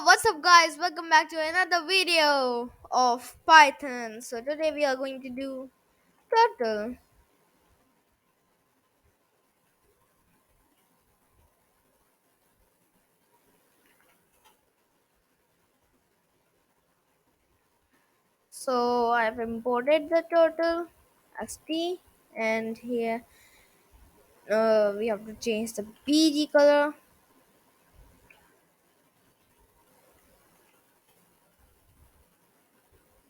What's up guys? Welcome back to another video of Python. So today we are going to do turtle. So I have imported the turtle st, and here we have to change the bg color.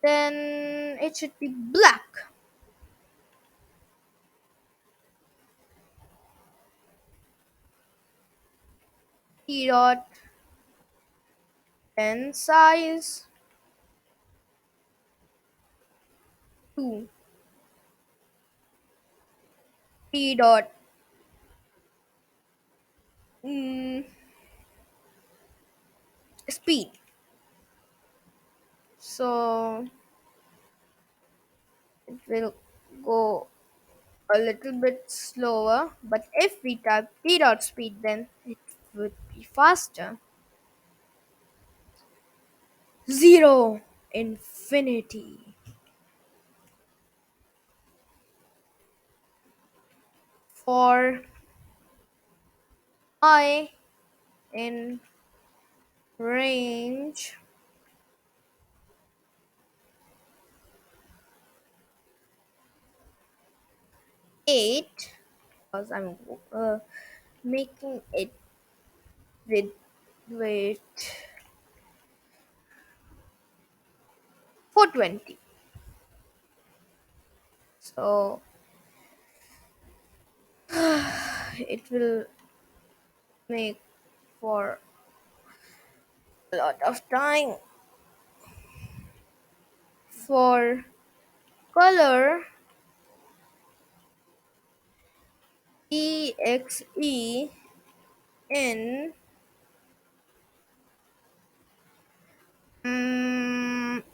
Then it should be black. T dot pen size 2. T dot mm, speed. So it will go a little bit slower, but if we type t dot speed, then it would be faster. 0 infinity for I in range 8, because I'm making it with weight 420. So it will make for a lot of time. For color exe in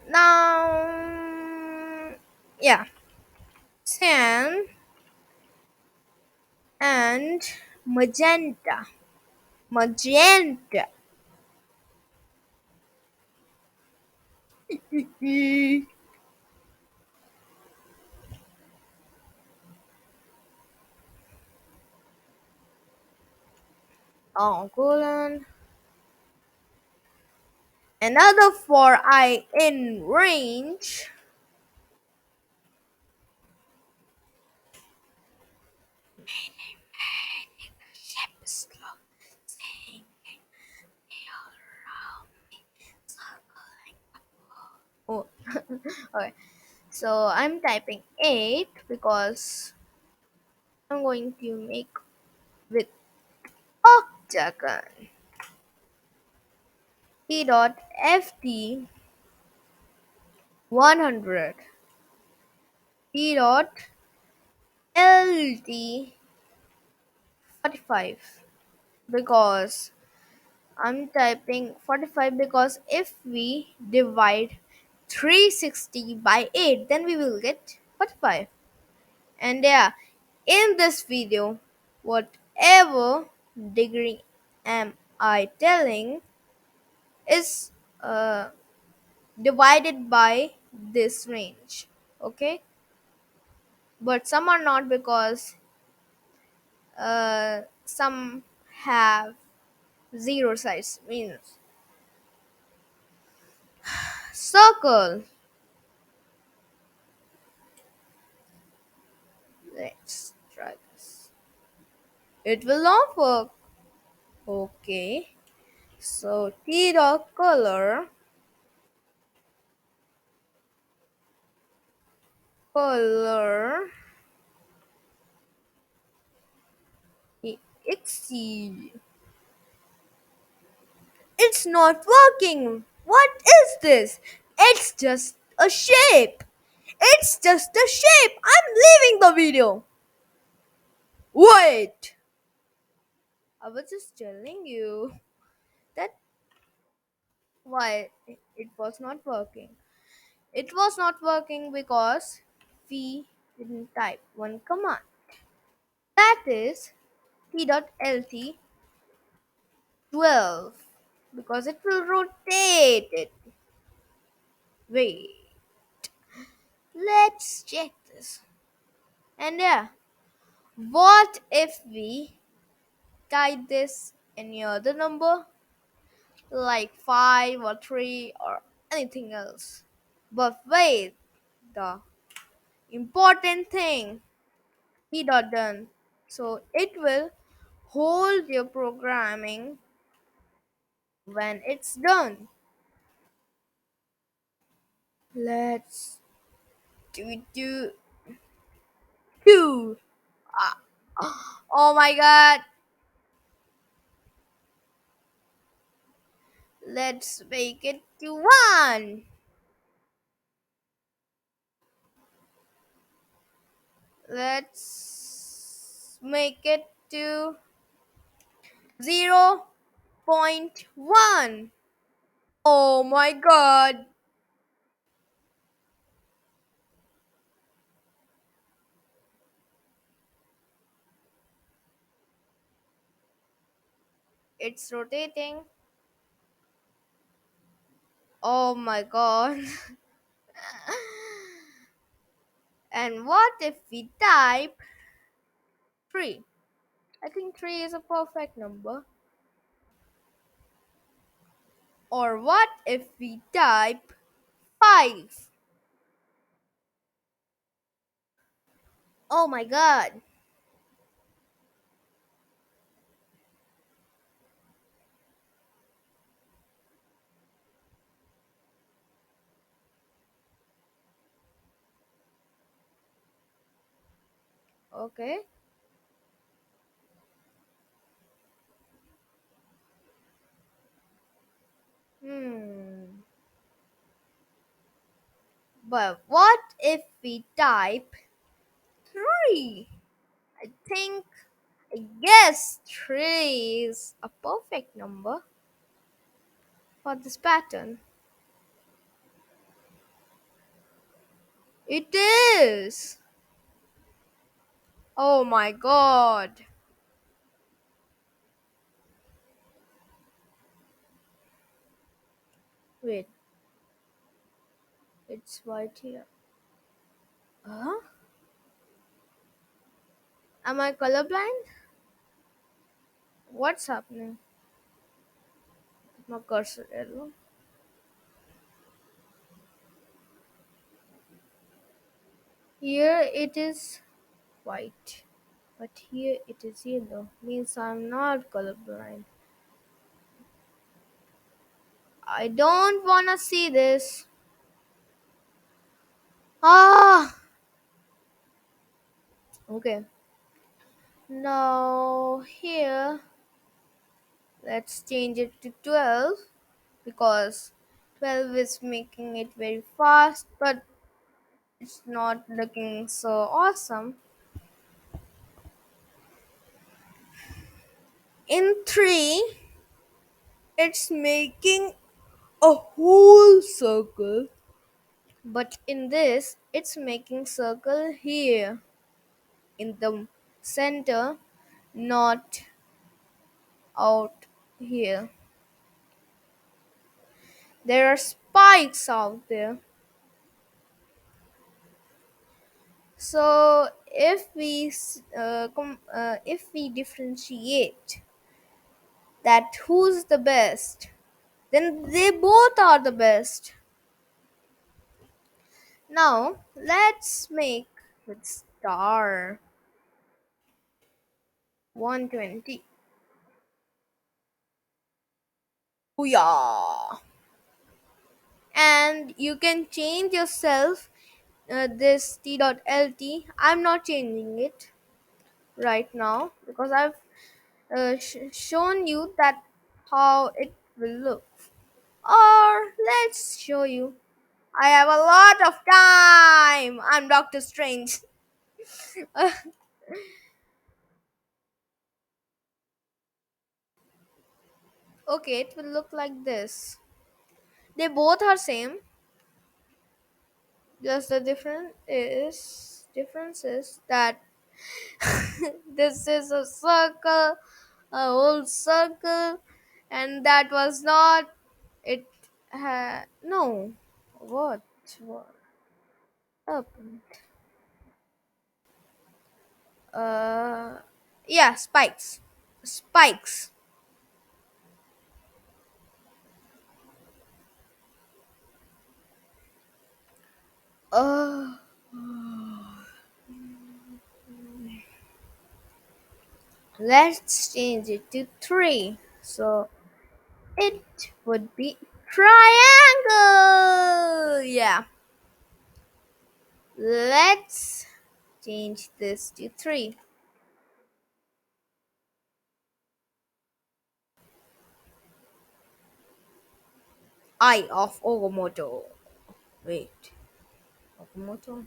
now, yeah, cyan and magenta. Magenta. Oh, colon. Another for I in range. Oh, okay. So I'm typing 8 because I'm going to make with octagon. T dot ft 100. T dot lt 45, because I'm typing 45 because if we divide 360 by 8, then we will get 45. And yeah, in this video, whatever degree am I telling is divided by this range. Okay, but some are not, because some have zero size means circle. Let's try this. It will not work. Okay. So T dot color exceed. It's not working. What is this? It's just a shape. It's just a shape. I'm leaving the video. Wait. I was just telling you that why it was not working. It was not working because we didn't type one command. That is t.lt 12. because it will rotate it. Wait, let's check this. And yeah, what if we type this any other number like 5 or 3 or anything else? But wait, the important thing, P dot done. So it will hold your programming when it's done. Let's do two. Ah, oh my god. Let's make it to one. Let's make it to 0.1. Oh my god. It's rotating. Oh my god. And what if we type 3? I think 3 is a perfect number. Or what if we type 5? Oh my god. Okay. Hmm. But what if we type 3? I think, I guess 3 is a perfect number for this pattern. It is. Oh my god. Wait, it's white here. Huh? Am I colorblind? What's happening? My cursor yellow. Here it is white, but here it is yellow. Means I'm not colorblind. I don't wanna see this. Ah! Okay. Now here, let's change it to 12 because 12 is making it very fast, but it's not looking so awesome. In 3, it's making a whole circle, but in this, it's making circle here in the center, not out here. There are spikes out there. So if we differentiate that who's the best, then they both are the best. Now let's make with star 120. Booyah! And you can change yourself this t.lt. I'm not changing it right now because I've shown you that how it will look. Or let's show you. I have a lot of time. I'm Doctor Strange. Okay, it will look like this. They both are same. Just the difference is that this is a circle, a whole circle, and that was not it. No, what happened? Uh, yeah, spikes. Uh, let's change it to three. So it would be triangle. Yeah. Let's change this to three. Eye of Ogomoto. Wait, Okamoto?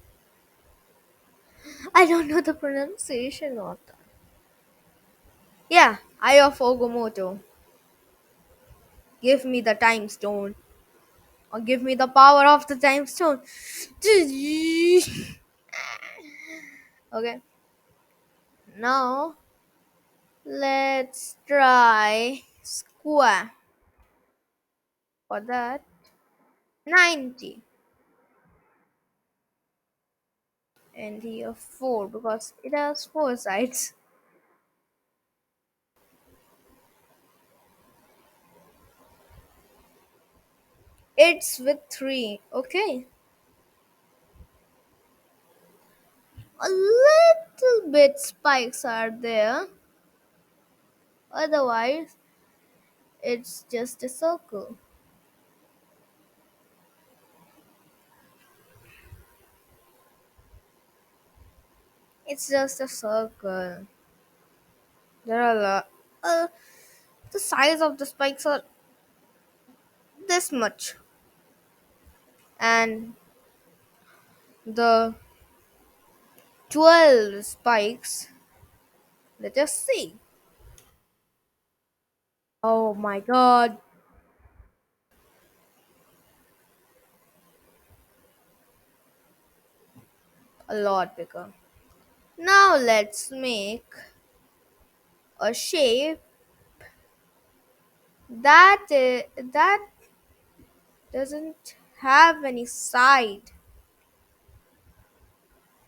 I don't know the pronunciation of that. Yeah, Eye of Ogomoto. Give me the time stone. Or give me the power of the time stone. Okay, now let's try square. For that, 90. And here 4 because it has 4 sides. It's with 3. Okay. A little bit spikes are there. Otherwise, it's just a circle. It's just a circle. There are a lot. The size of the spikes are this much, and the 12 spikes. Let us see. Oh my god, a lot bigger. Now let's make a shape that doesn't have any side.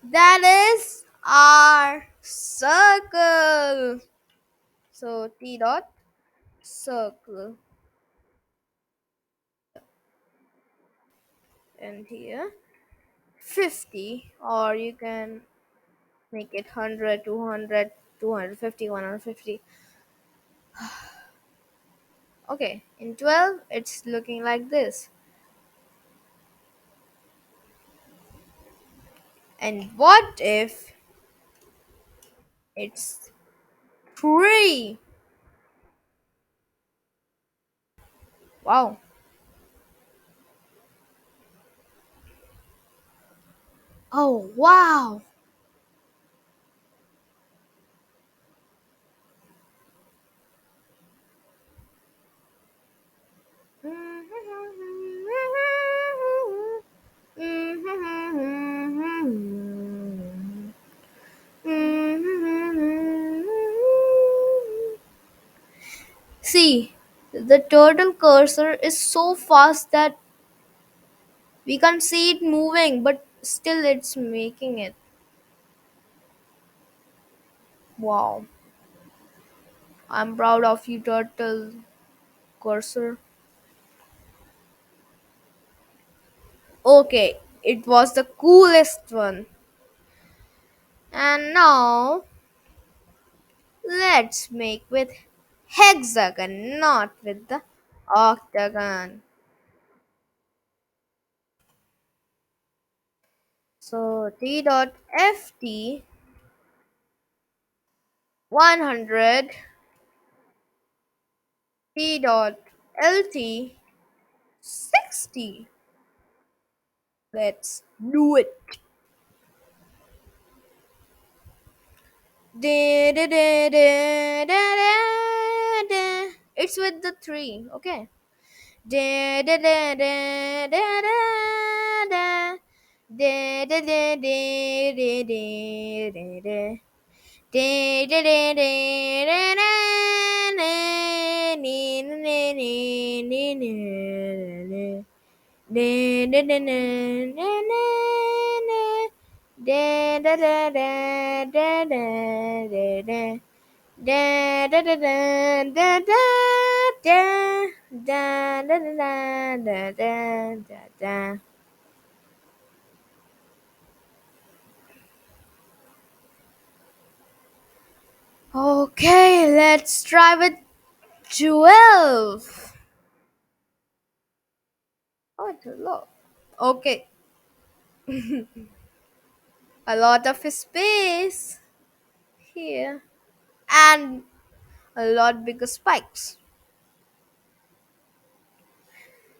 That is our circle. So T dot circle, and here 50, or you can make it 100, 200, 250, 150. Okay, in 12 it's looking like this. And what if it's 3? Wow. Oh wow. See, the turtle cursor is so fast that we can't see it moving, but still it's making it. Wow. I'm proud of you, turtle cursor. Okay, it was the coolest one. And now let's make with hexagon, not with the octagon. So T dot FT 100, T dot LT 60. Let's do it. Da, da, da, da, da, da, da. It's with the 3, okay. Da, da, da, da, da, da, da. Da, da, da, da, da, da, da, da. Da, da, da, da, da, da, Da da da da da da da da da da da da da da. Okay, let's try with 12. Oh, it's a lot. Okay, a lot of space here and a lot bigger spikes.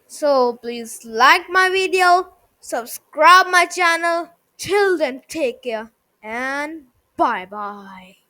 So please like my video, subscribe my channel. Till then, take care and bye bye.